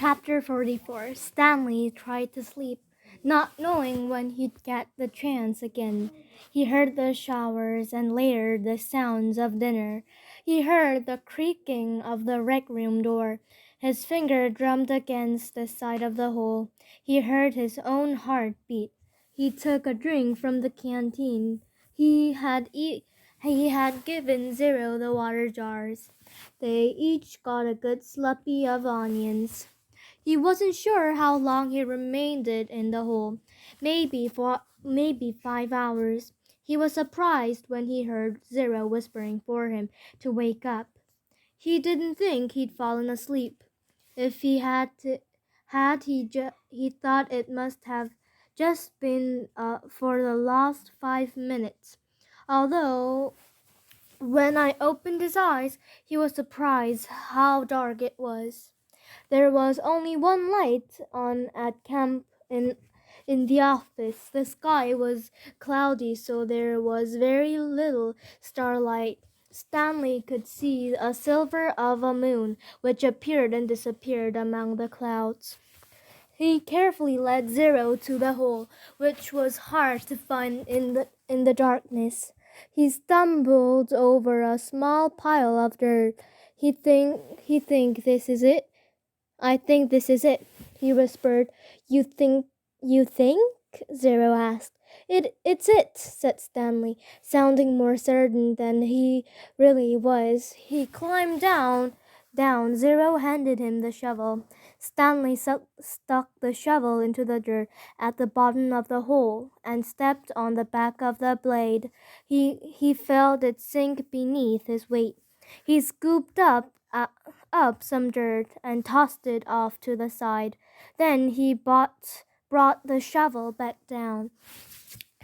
Chapter 44. Stanley tried to sleep, not knowing when he'd get the chance again. He heard the showers and later the sounds of dinner. He heard the creaking of the rec room door. His finger drummed against the side of the hole. He heard his own heart beat. He took a drink from the canteen. He had given Zero the water jars. They each got a good sluppy of onions. He wasn't sure how long he remained in the hole. Maybe 5 hours. He was surprised when he heard Zero whispering for him to wake up. He didn't think he'd fallen asleep. If he he thought it must have just been for the last 5 minutes. Although when I opened his eyes, he was surprised how dark it was. There was only one light on at camp in the office. The sky was cloudy, so there was very little starlight. Stanley could see a silver of a moon, which appeared and disappeared among the clouds. He carefully led Zero to the hole, which was hard to find in the darkness. He stumbled over a small pile of dirt. He think this is it. I think this is it, he whispered. You think? Zero asked. It's it, said Stanley, sounding more certain than he really was. He climbed down. Zero handed him the shovel. Stanley stuck the shovel into the dirt at the bottom of the hole and stepped on the back of the blade. He felt it sink beneath his weight. He scooped up some dirt and tossed it off to the side. Then he brought the shovel back down.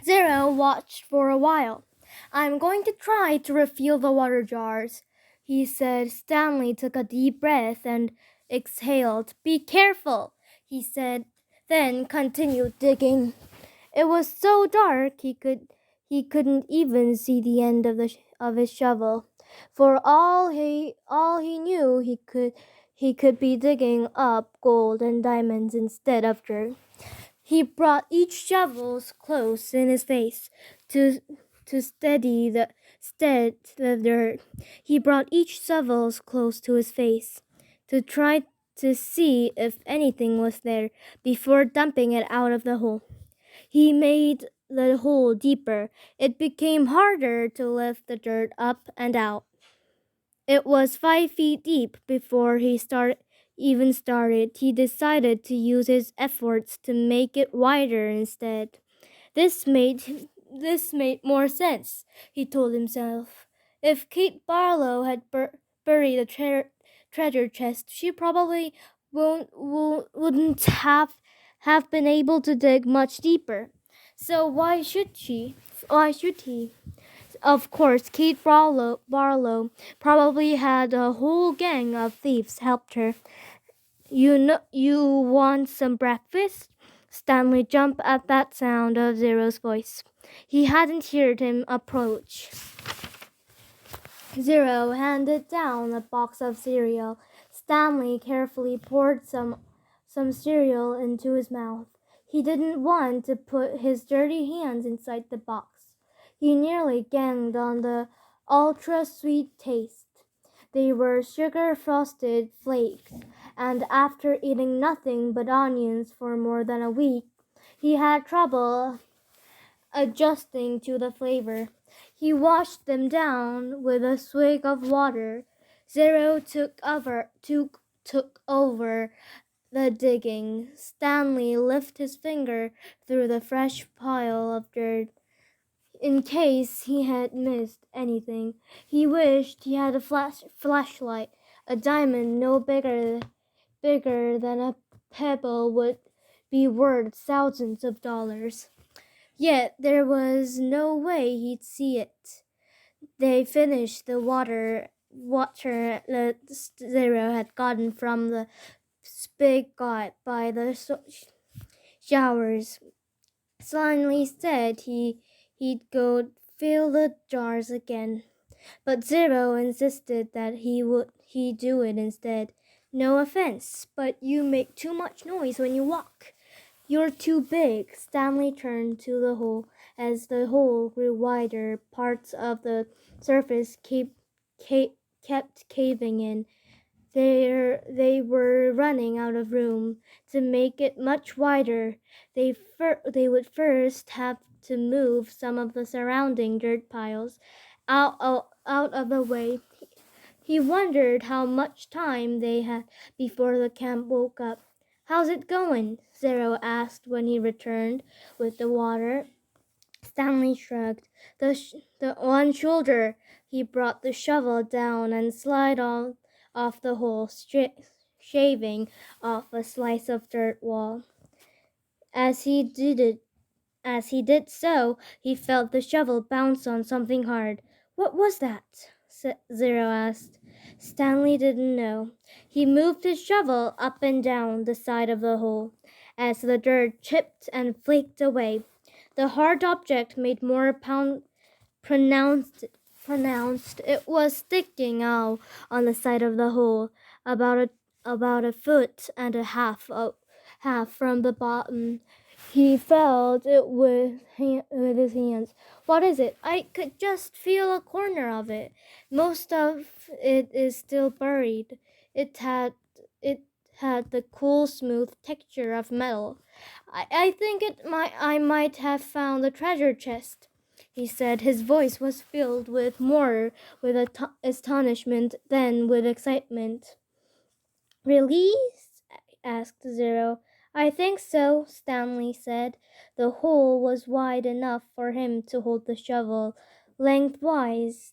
Zero watched for a while. I'm going to try to refill the water jars, he said. Stanley took a deep breath and exhaled. Be careful, he said, then continued digging. It was so dark he couldn't even see the end of his shovel. For all he knew, he could be digging up gold and diamonds instead of dirt. He brought each shovel close in his face to steady the dirt. He brought each shovel close to his face to try to see if anything was there before dumping it out of the hole. He made the hole deeper. It became harder to lift the dirt up and out. It was 5 feet deep before he even started. He decided to use his efforts to make it wider instead. This made more sense, he told himself. If Kate Barlow had buried the treasure chest, she probably wouldn't have been able to dig much deeper. So why should she? Why should he? Of course, Kate Barlow probably had a whole gang of thieves helped her. You want some breakfast? Stanley jumped at that sound of Zero's voice. He hadn't heard him approach. Zero handed down a box of cereal. Stanley carefully poured some cereal into his mouth. He didn't want to put his dirty hands inside the box. He nearly ganged on the ultra-sweet taste. They were sugar-frosted flakes, and after eating nothing but onions for more than a week, he had trouble adjusting to the flavor. He washed them down with a swig of water. Zero took over the digging. Stanley lifted his finger through the fresh pile of dirt. In case he had missed anything, he wished he had a flashlight. A diamond no bigger than a pebble would be worth thousands of dollars. Yet there was no way he'd see it. They finished the water that Zero had gotten from the spigot by the showers. Stanley said he'd go fill the jars again, but Zero insisted that he do it instead. No offense, but you make too much noise when you walk. You're too big. Stanley turned to the hole. As the hole grew wider, parts of the surface kept caving in. They were running out of room. To make it much wider, they would first have to move some of the surrounding dirt piles out of the way. He wondered how much time they had before the camp woke up. How's it going? Zero asked when he returned with the water. Stanley shrugged. The one shoulder. He brought the shovel down and slid off the hole, shaving off a slice of dirt wall. As he did it, as he did so, he felt the shovel bounce on something hard. What was that? Zero asked. Stanley didn't know. He moved his shovel up and down the side of the hole. As the dirt chipped and flaked away, the hard object made more pronounced. It was sticking out on the side of the hole, about a foot and a half from the bottom. He felt it with his hands. What is it? I could just feel a corner of it. Most of it is still buried. It had the cool, smooth texture of metal. I think I might have found the treasure chest, he said. His voice was filled with more with astonishment than with excitement. Really? Asked Zero. I think so, Stanley said. The hole was wide enough for him to hold the shovel lengthwise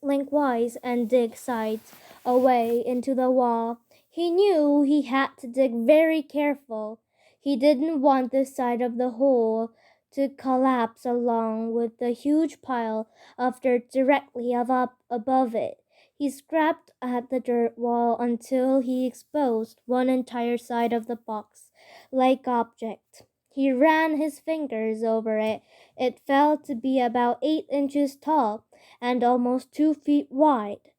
and dig sides away into the wall. He knew he had to dig very careful. He didn't want the side of the hole to collapse along with the huge pile of dirt directly up above it. He scraped at the dirt wall until he exposed one entire side of the box-like object. He ran his fingers over it. It felt to be about 8 inches tall and almost 2 feet wide.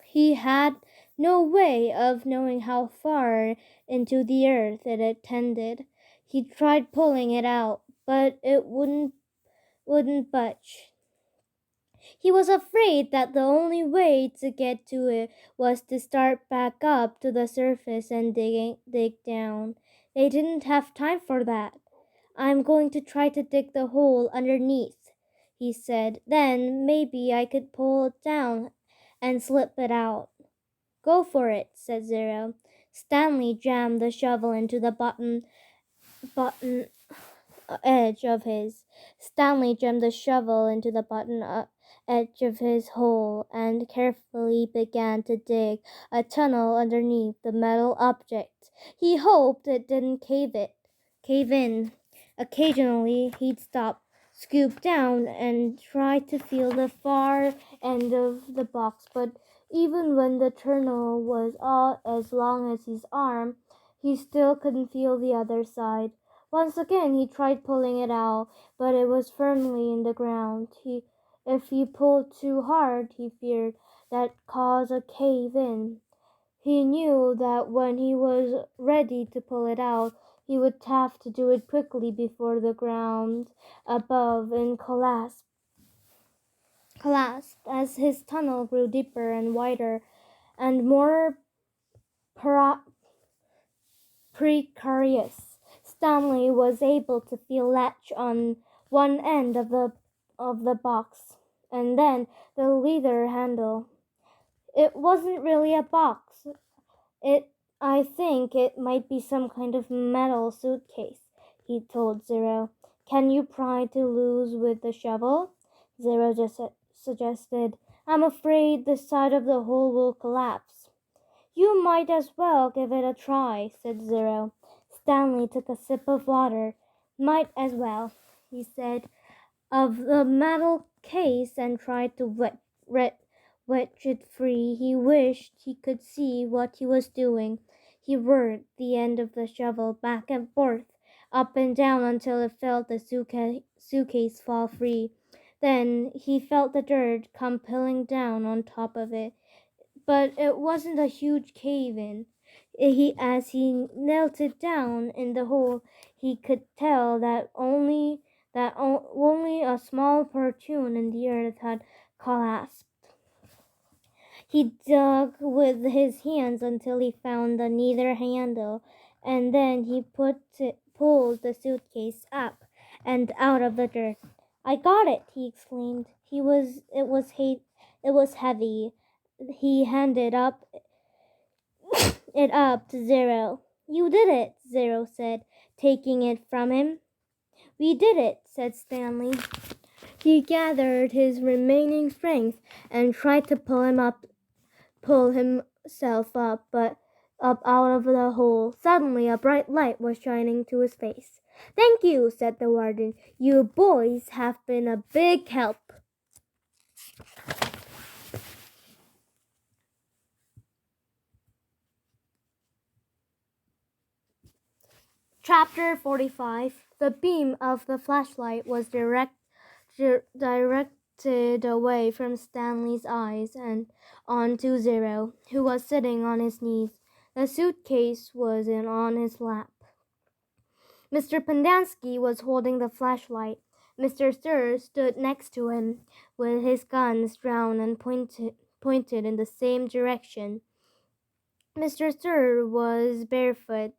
He had no way of knowing how far into the earth it extended. He tried pulling it out, but it wouldn't budge. He was afraid that the only way to get to it was to start back up to the surface and dig down. They didn't have time for that. I'm going to try to dig the hole underneath, he said. Then maybe I could pull it down and slip it out. Go for it, said Zero. Stanley jammed the shovel into the button edge of his. Stanley jammed the shovel into the button edge of his hole and carefully began to dig a tunnel underneath the metal object. He hoped it didn't cave in. Occasionally he'd stop, scoop down, and try to feel the far end of the box, but even when the tunnel was all as long as his arm, he still couldn't feel the other side. Once again he tried pulling it out, but it was firmly in the ground. If he pulled too hard, he feared that cause a cave in. He knew that when he was ready to pull it out, he would have to do it quickly before the ground above and collapsed as his tunnel grew deeper and wider and more precarious. Stanley was able to feel latch on one end of the box, and then the leather handle. It wasn't really a box. I think it might be some kind of metal suitcase, he told Zero. Can you pry to loose with the shovel? Zero just suggested. I'm afraid the side of the hole will collapse. You might as well give it a try, said Zero. Stanley took a sip of water. Might as well, he said, of the metal case and tried to wedge it free. He wished he could see what he was doing. He whirled the end of the shovel back and forth, up and down until it felt the suitcase fall free. Then he felt the dirt come piling down on top of it. but it wasn't a huge cave-in. As he knelt it down in the hole, he could tell that only a small portion in the earth had collapsed. He dug with his hands until he found the nether handle, and then he pulled the suitcase up and out of the dirt. "I got it!" he exclaimed. It was heavy. He handed it up to Zero. "You did it," Zero said, taking it from him. "We did it," said Stanley. He gathered his remaining strength and tried to pull himself up, but up out of the hole. Suddenly a bright light was shining to his face. "Thank you," said the warden. "You boys have been a big help." Chapter 45. The beam of the flashlight was directed away from Stanley's eyes and onto Zero, who was sitting on his knees. The suitcase was on his lap. Mr. Pendanski was holding the flashlight. Mr. Sir stood next to him, with his guns drawn and pointed in the same direction. Mr. Sir was barefoot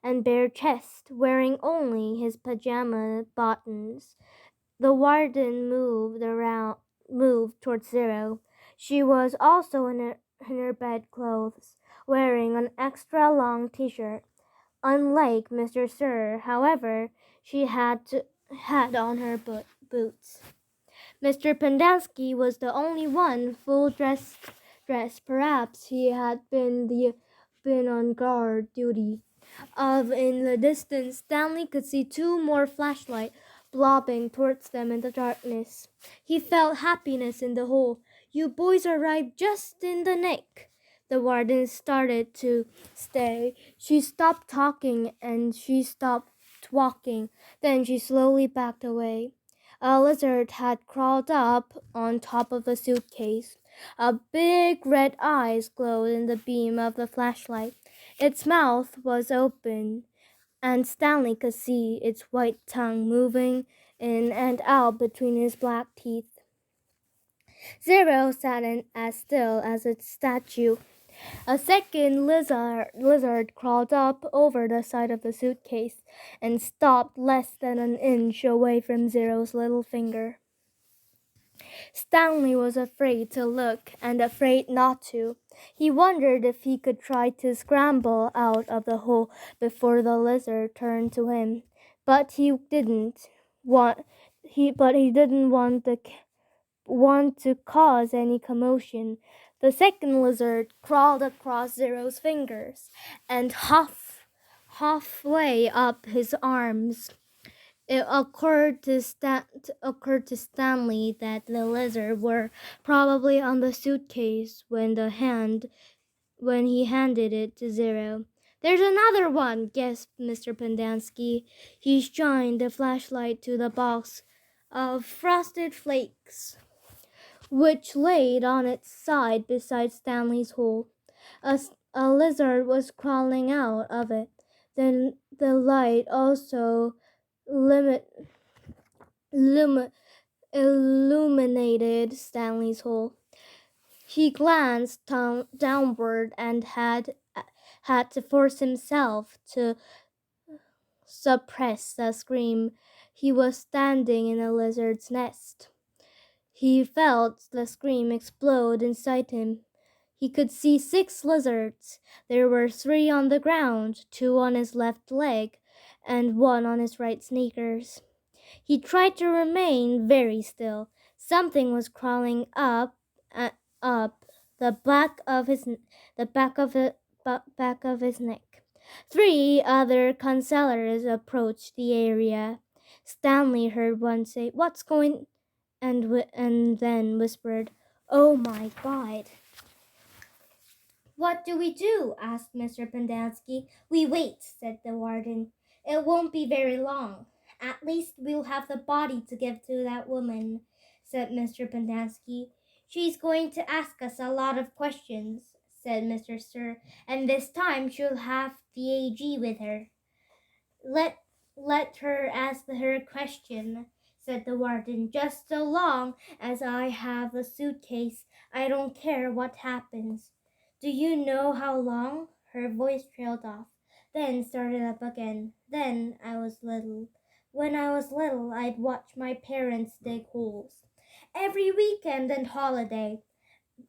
and bare chest, wearing only his pajama bottoms. The warden moved towards Zero. She was also in her bedclothes, wearing an extra long T-shirt. Unlike Mr. Sir, however, she had on her boots. Mr. Pendanski was the only one full dress. Perhaps he had been on guard duty. In the distance, Stanley could see two more flashlights blobbing towards them in the darkness. He felt happiness in the hole. "You boys arrived just in the nick." The warden started to stay. She stopped talking and she stopped walking. Then she slowly backed away. A lizard had crawled up on top of the suitcase. A big red eyes glowed in the beam of the flashlight. Its mouth was open, and Stanley could see its white tongue moving in and out between his black teeth. Zero sat in as still as a statue. A second lizard crawled up over the side of the suitcase and stopped less than an inch away from Zero's little finger. Stanley was afraid to look and afraid not to. He wondered if he could try to scramble out of the hole before the lizard turned to him, but he didn't want to cause any commotion. The second lizard crawled across Zero's fingers and halfway up his arms. It occurred to Stanley that the lizards were probably on the suitcase when he handed it to Zero. "There's another one," gasped Mr. Pendanski. He shined the flashlight to the box of frosted flakes, which laid on its side beside Stanley's hole. A lizard was crawling out of it. Then the light also limit, lumi- illuminated Stanley's hole. He glanced downward and had to force himself to suppress a scream. He was standing in a lizard's nest. He felt the scream explode inside him. He could see 6 lizards. There were 3 on the ground, 2 on his left leg, and 1 on his right sneakers. He tried to remain very still. Something was crawling up the back of his neck. 3 other counselors approached the area. Stanley heard one say, "What's going?" and then whispered, "Oh my God." "What do we do?" asked Mr. Pendanski. "We wait," said the warden. "It won't be very long. At least we'll have the body to give to that woman," said Mr. Pendanski. She's going to ask us a lot of questions, said Mr. Sir, and this time she'll have the AG with her. Let let her ask her question, said the warden. Just so long as I have the suitcase, I don't care what happens. Do you know how long? Her voice trailed off, then started up again. When I was little, I'd watch my parents dig holes. Every weekend and holiday.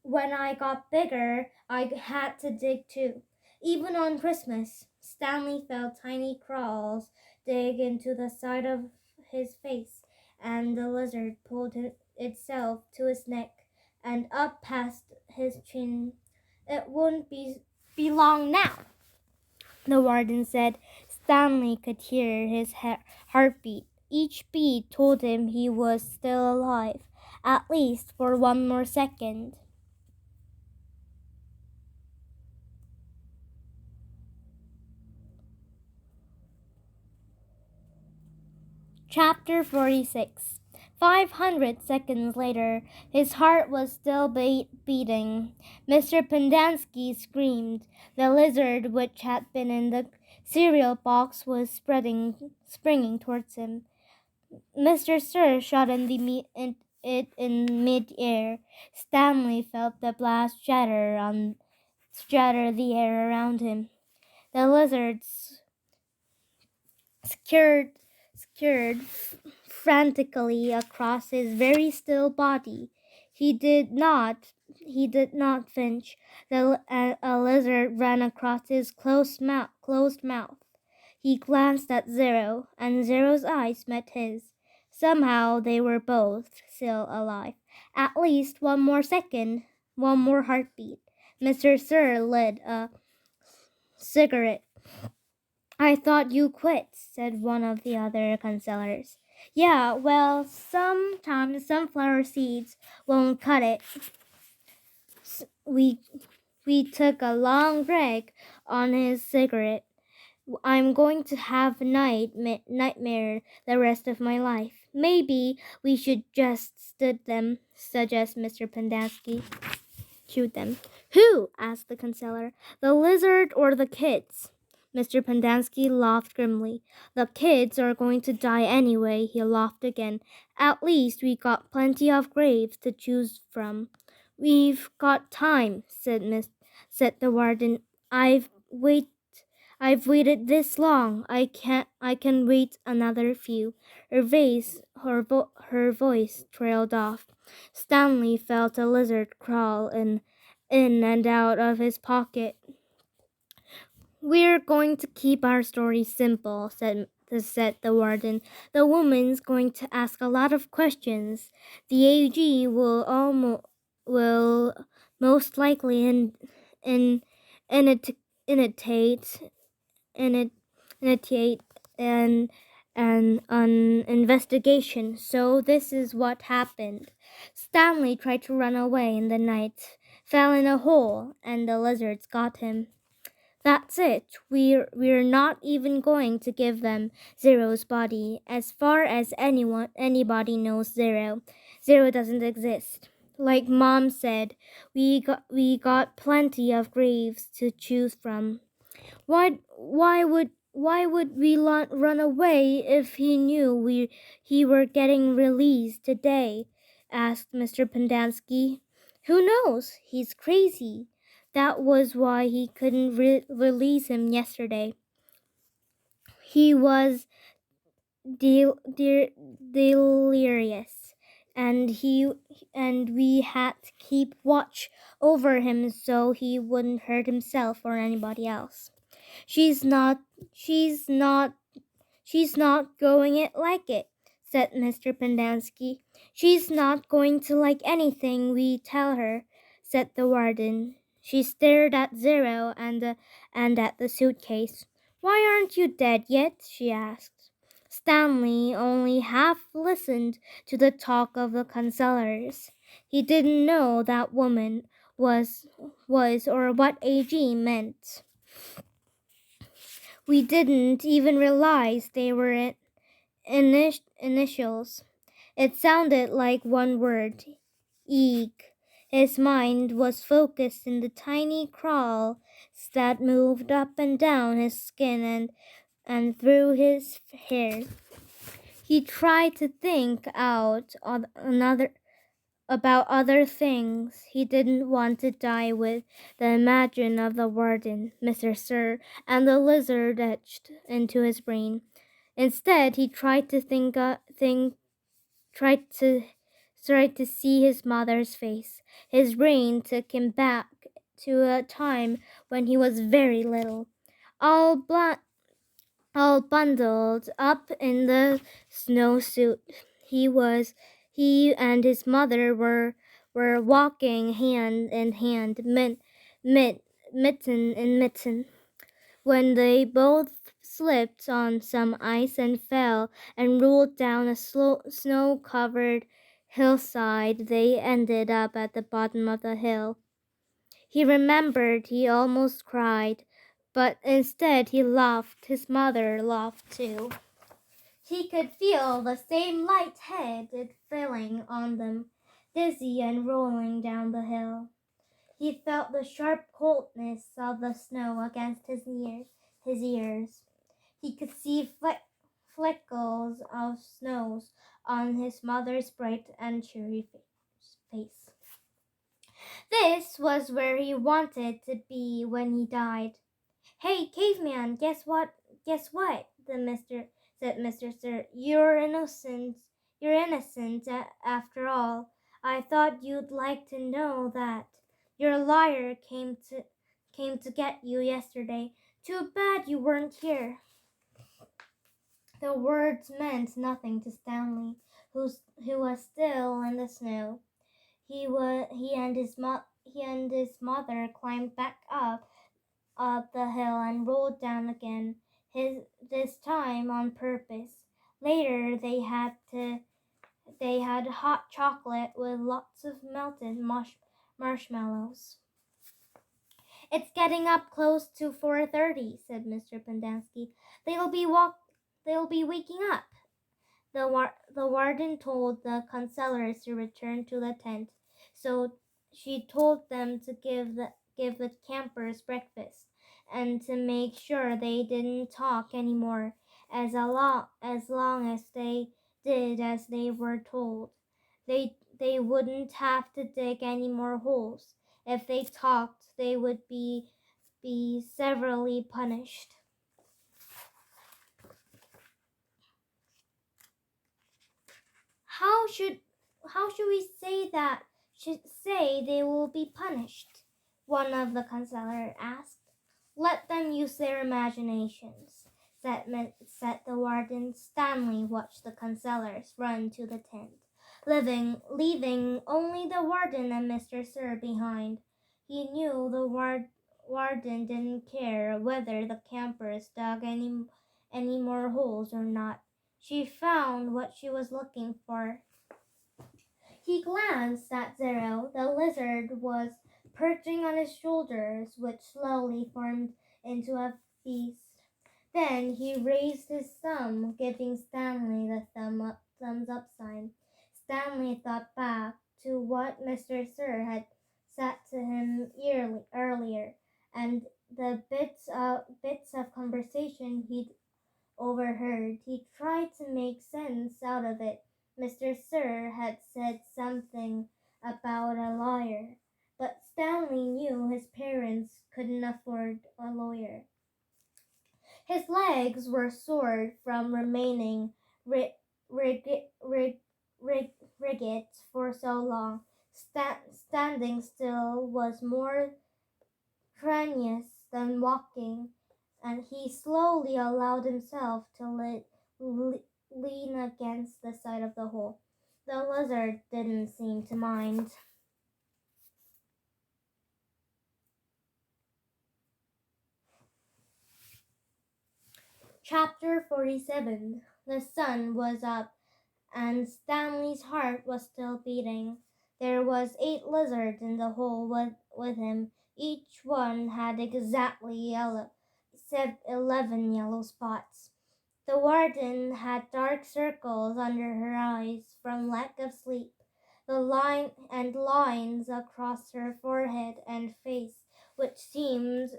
When I got bigger, I had to dig too. Even on Christmas, Stanley felt tiny crawls dig into the side of his face, and the lizard pulled itself to his neck and up past his chin. It wouldn't be long now, the warden said. Stanley could hear his heartbeat. Each beat told him he was still alive, at least for one more second. Chapter 46. 500 seconds later, his heart was still beating. Mr. Pendanski screamed. The lizard, which had been in the cereal box, was springing towards him. Mr. Sir shot it in mid-air. Stanley felt the blast shatter the air around him. The lizard's scared frantically across his very still body. He did not flinch. A lizard ran across his closed mouth. He glanced at Zero, and Zero's eyes met his. Somehow they were both still alive. At least one more second, one more heartbeat. Mr. Sir lit a cigarette. I thought you quit, said one of the other counselors. Yeah, well, sometimes sunflower seeds won't cut it. We took a long drag on his cigarette. I'm going to have a nightmare the rest of my life. Maybe we should just suggest Mr. Pendanski. Shoot them. Who? Asked the counselor. The lizard or the kids? Mr. Pendanski laughed grimly. The kids are going to die anyway, he laughed again. At least we got plenty of graves to choose from. We've got time, said the warden. I've waited this long. I can wait another few. Her voice trailed off. Stanley felt a lizard crawl in and out of his pocket. We're going to keep our story simple, said the warden. The woman's going to ask a lot of questions. The AG will most likely initiate an investigation. So this is what happened. Stanley tried to run away in the night, fell in a hole, and the lizards got him. That's it. We're not even going to give them Zero's body. As far as anybody knows Zero doesn't exist. Like Mom said, we got plenty of graves to choose from. Why would we run away if he knew he were getting released today? Asked Mr. Pendanski. Who knows? He's crazy. That was why he couldn't release him yesterday. He was delirious, and we had to keep watch over him so he wouldn't hurt himself or anybody else. She's not going it like it, said Mr. Pendanski. She's not going to like anything we tell her, said the warden. She stared at Zero and at the suitcase. Why aren't you dead yet? She asked. Stanley only half listened to the talk of the counselors. He didn't know that woman was or what AG meant. We didn't even realize they were initials. It sounded like one word. Eek. His mind was focused in the tiny crawls that moved up and down his skin and through his hair. He tried to think out about other things. He didn't want to die with the imagine of the warden, Mr. Sir, and the lizard etched into his brain. Instead, he tried to see his mother's face. His brain took him back to a time when he was very little, all all bundled up in the snowsuit. He and his mother were walking hand in hand, mitten in mitten, when they both slipped on some ice and fell and rolled down a snow-covered hillside. They ended up at the bottom of the hill. He remembered he almost cried, but instead he laughed. His mother laughed too. He could feel the same light-headed feeling on them, dizzy and rolling down the hill. He felt the sharp coldness of the snow against his ears. He could see fleckles of snows on his mother's bright and cheery face. This was where he wanted to be when he died. "Hey, caveman, guess what? Guess what?" said Mr. Sir. "You're innocent. You're innocent after all. I thought you'd like to know that. Your liar came to get you yesterday. Too bad you weren't here." The words meant nothing to Stanley, who was still in the snow. He and his mother climbed back up the hill and rolled down again, this time on purpose. Later they had hot chocolate with lots of melted marshmallows. "It's getting up close to 4:30," said Mr. Pendanski. They'll be waking up." The warden told the counselors to return to the tent, so she told them to give the campers breakfast and to make sure they didn't talk anymore as long as they did as they were told. They wouldn't have to dig any more holes. If they talked, they would be severely punished. How should how should we say that? Should say they will be punished? One of the counselors asked. "Let them use their imaginations," said the warden. Stanley watched the counselors run to the tent, leaving only the warden and Mr. Sir behind. He knew the warden didn't care whether the campers dug any more holes or not. She found what she was looking for. He glanced at Zero. The lizard was perching on his shoulders, which slowly formed into a feast. Then he raised his thumb, giving Stanley the thumbs up sign. Stanley thought back to what Mr. Sir had said to him earlier, and the bits of conversation he'd overheard. He tried to make sense out of it. Mr. Sir had said something about a lawyer, but Stanley knew his parents couldn't afford a lawyer. His legs were sore from remaining rigid for so long. Standing still was more strenuous than walking, and he slowly allowed himself to lean against the side of the hole. The lizard didn't seem to mind. Chapter 47. The sun was up, and Stanley's heart was still beating. There was 8 lizards in the hole with him. Each one had exactly 11 yellow spots. The warden had dark circles under her eyes from lack of sleep. the line and lines across her forehead and face, which seemed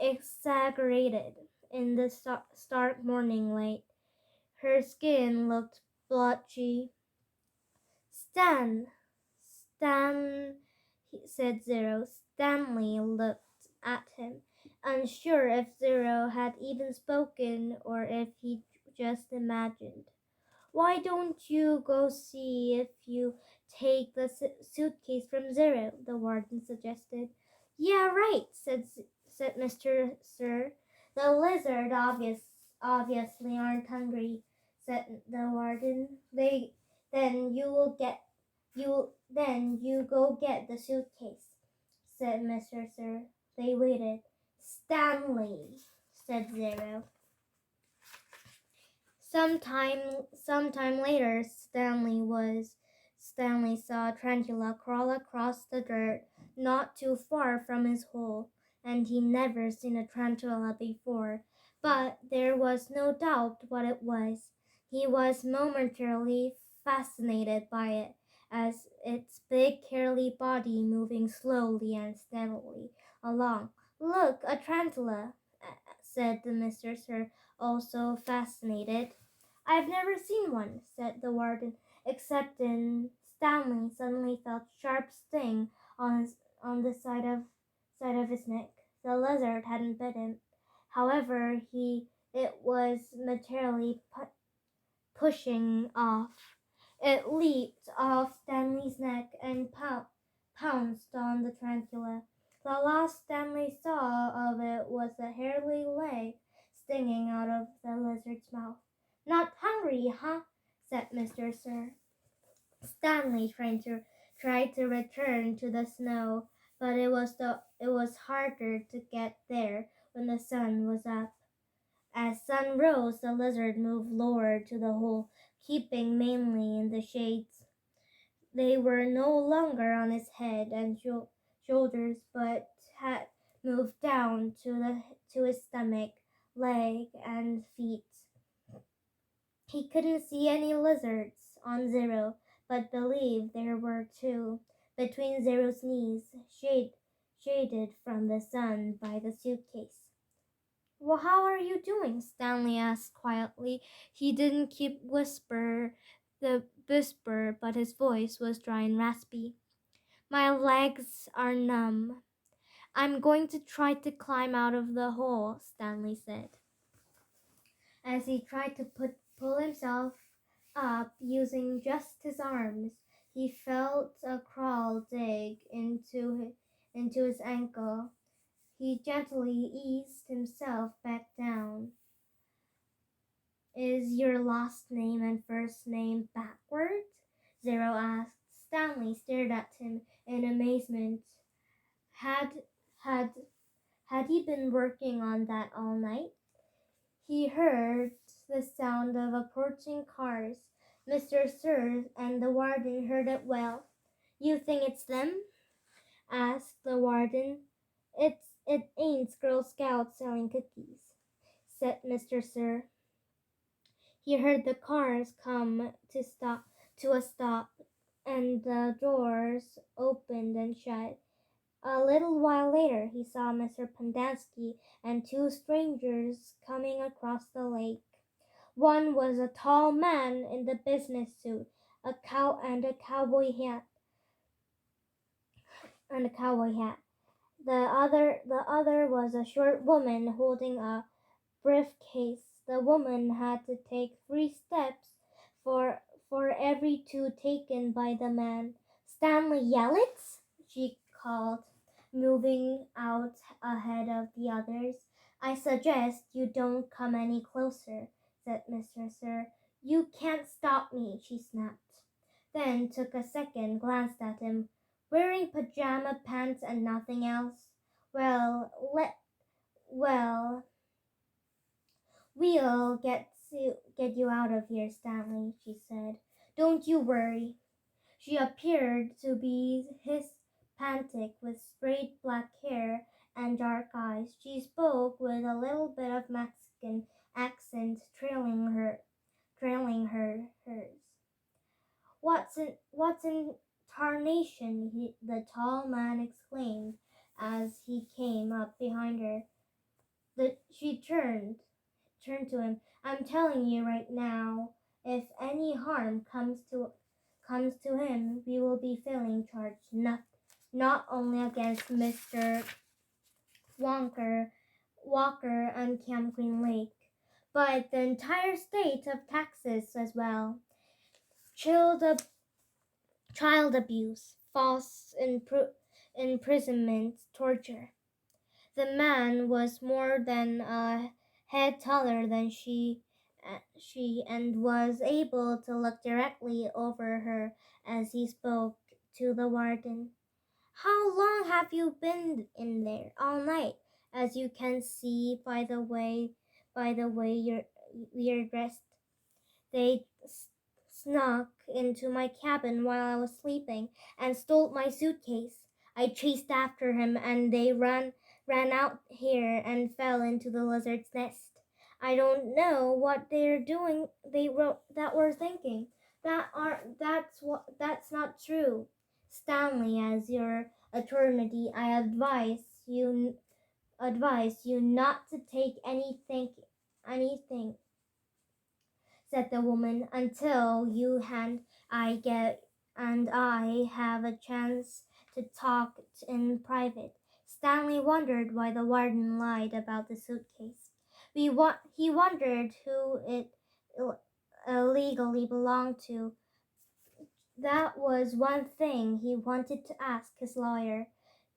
exaggerated in the stark morning light. Her skin looked blotchy. Stan, said Zero. Stanley looked at him, unsure if Zero had even spoken or if he just imagined. Why don't you go see if you take the suitcase from Zero? The warden suggested. Yeah, right, said Mr. Sir. The lizard obviously aren't hungry, said the warden. Then you go get the suitcase, said Mr. Sir. They waited. Stanley, said Zero. Sometime later, Stanley saw a tarantula crawl across the dirt not too far from his hole, and he never seen a tarantula before, but there was no doubt what it was. He was momentarily fascinated by it, as its big curly body moving slowly and steadily along. Look, a tarantula, said the Mr. Sir, also fascinated. I've never seen one, said the warden, except in Stanley suddenly felt a sharp sting on the side of his neck. The lizard hadn't bit him. However, it was materially pushing off. It leaped off Stanley's neck and pounced on the tarantula. The last Stanley saw of it was a hairy leg stinging out of the lizard's mouth. Not hungry, huh? Said Mr. Sir. Stanley tried to return to the snow, but it was harder to get there when the sun was up. As sun rose, the lizard moved lower to the hole, keeping mainly in the shades. They were no longer on his head and shoulders, but had moved down to his stomach, leg, and feet. He couldn't see any lizards on Zero, but believed there were two between Zero's knees, shaded from the sun by the suitcase. Well, how are you doing? Stanley asked quietly. He didn't keep the whisper, but his voice was dry and raspy. My legs are numb. I'm going to try to climb out of the hole, Stanley said. As he tried to pull himself up using just his arms, he felt a crawl dig into his ankle. He gently eased himself back down. Is your last name and first name backwards? Zero asked. Stanley stared at him in amazement. Had had had he been working on that all night? He heard the sound of approaching cars. Mr. Sir and the warden heard it well. You think it's them? Asked the warden. It ain't Girl Scouts selling cookies, said Mr. Sir. He heard the cars come to a stop, and the doors opened and shut. A little while later, he saw Mr. Pendanski and two strangers coming across the lake. One was a tall man in the business suit, a cowboy hat, and a cowboy hat. The other was a short woman holding a briefcase. The woman had to take 3 steps for for every two taken by the man. Stanley Yelitz, she called, moving out ahead of the others. I suggest you don't come any closer, said Mr. Sir. You can't stop me, she snapped. Then took a second, glanced at him. Wearing pajama pants and nothing else? Well, well, we'll get you out of here, Stanley, she said. Don't you worry. She appeared to be Hispanic with straight black hair and dark eyes. She spoke with a little bit of Mexican accent trailing hers. What's in Tarnation, the tall man exclaimed as he came up behind her. She turned to him. I'm telling you right now, if any harm comes to him, we will be filing charge not only against Mr. Walker and Camp Green Lake, but the entire state of Texas as well. Child, child abuse, false imprisonment, torture. The man was more than a head taller than she and was able to look directly over her as he spoke to the warden. How long have you been in there? All night, as you can see by the way you're dressed. They snuck into my cabin while I was sleeping and stole my suitcase. I chased after him and they ran out here and fell into the lizard's nest. I don't know what they're doing. They wrote that were thinking. That's not true. Stanley, as your attorney, I advise you not to take anything, said the woman, until you and I have a chance to talk in private. Stanley wondered why the warden lied about the suitcase. He wondered who it illegally belonged to. That was one thing he wanted to ask his lawyer,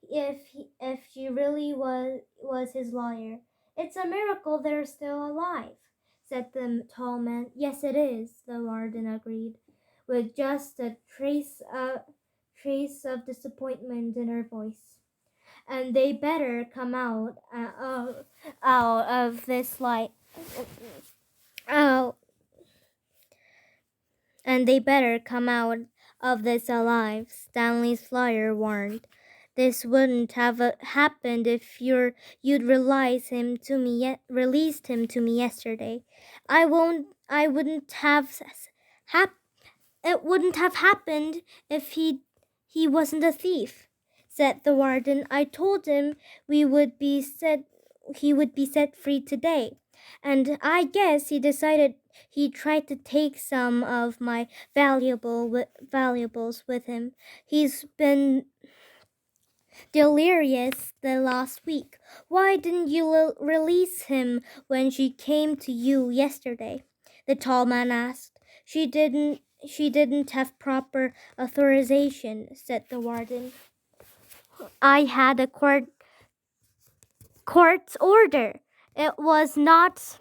if she really was his lawyer. It's a miracle they're still alive, said the tall man. Yes, it is, the warden agreed, with just a trace of disappointment in her voice. And they better come out of this light. Out And they better come out of this alive, Stanley's lawyer warned. This wouldn't have happened if you'd released him to me yesterday. I wouldn't have hap- It wouldn't have happened if he wasn't a thief, said the warden. I told him he would be set free today. And I guess he decided he tried to take some of my valuables with him. He's been delirious the last week. Why didn't you release him when she came to you yesterday? The tall man asked. She didn't have proper authorization, said the warden. I had a court's order. It was not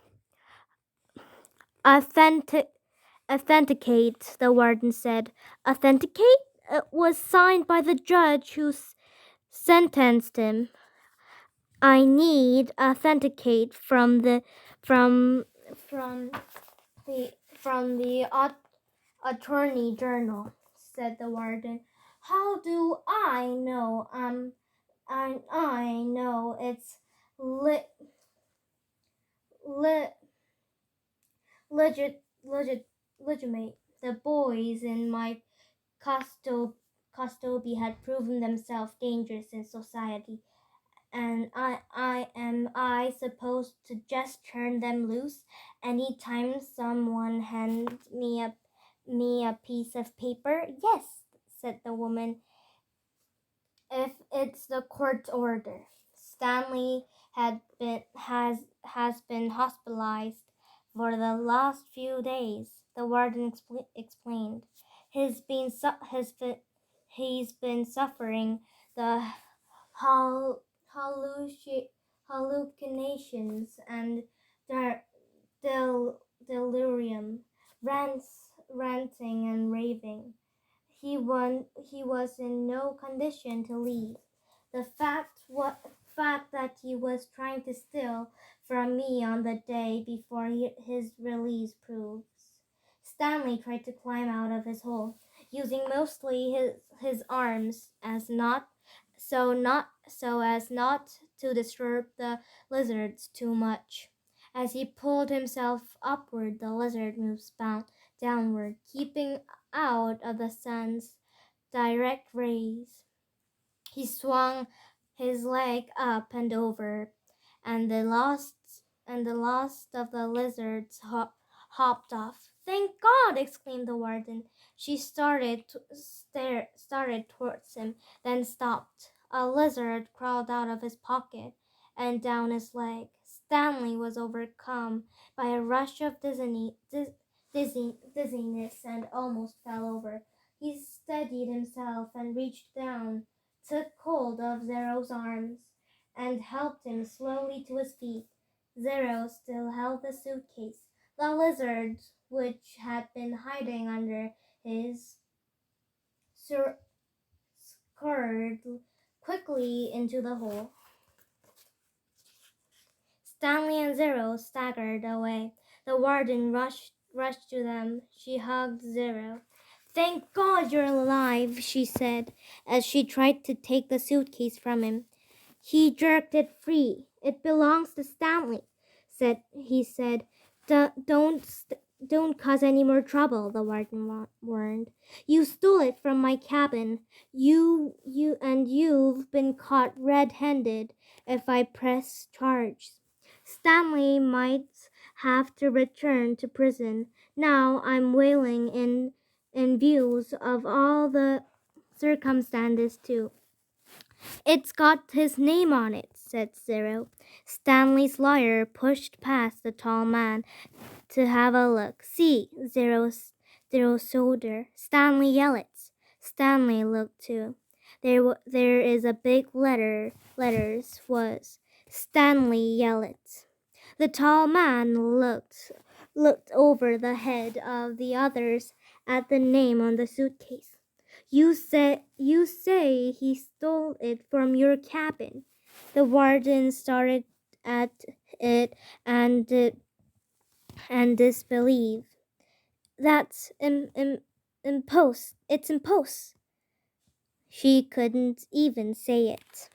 authentic authenticate, the warden said. Authenticate? It was signed by the judge who sentenced him. I need authenticate from from the attorney journal, said the warden. How do I know? I know it's le- le- legit legitimate. The boys in my custody had proven themselves dangerous in society, and I supposed to just turn them loose anytime someone hands me a piece of paper? Yes, said the woman, if it's the court order. Stanley has been hospitalized for the last few days, the warden explained. He's been he's been suffering the hal- hallucinations and delirium, ranting and raving. He was in no condition to leave. The fact that he was trying to steal from me on the day before his release proves. Stanley tried to climb out of his hole, using mostly his arms so as not to disturb the lizards too much. As he pulled himself upward, the lizard moved downward, keeping out of the sun's direct rays. He swung his leg up and over, and the last of the lizards hopped off. "Thank God!" exclaimed the warden. She started towards him, then stopped. A lizard crawled out of his pocket and down his leg. Stanley was overcome by a rush of dizziness and almost fell over. He steadied himself and reached down, took hold of Zero's arms, and helped him slowly to his feet. Zero still held the suitcase. The lizard, which had been hiding under his scurried quickly into the hole. Stanley and Zero staggered away. The warden rushed to them. She hugged Zero. "Thank God you're alive," she said, as she tried to take the suitcase from him. He jerked it free. "It belongs to Stanley," he said. Don't cause any more trouble," the warden warned. "You stole it from my cabin. You've been caught red-handed if I press charges. Stanley might have to return to prison. Now I'm wailing in views of all the circumstances too." "It's got his name on it," said Zero. Stanley's lawyer pushed past the tall man to have a look. "See," Zero shoulder. "Stanley Yellets." Stanley looked too. There is a big letters was Stanley Yellets. The tall man looked over the head of the others at the name on the suitcase. You say he stole it from your cabin." The warden stared at it and disbelief. "That's It's impost." She couldn't even say it.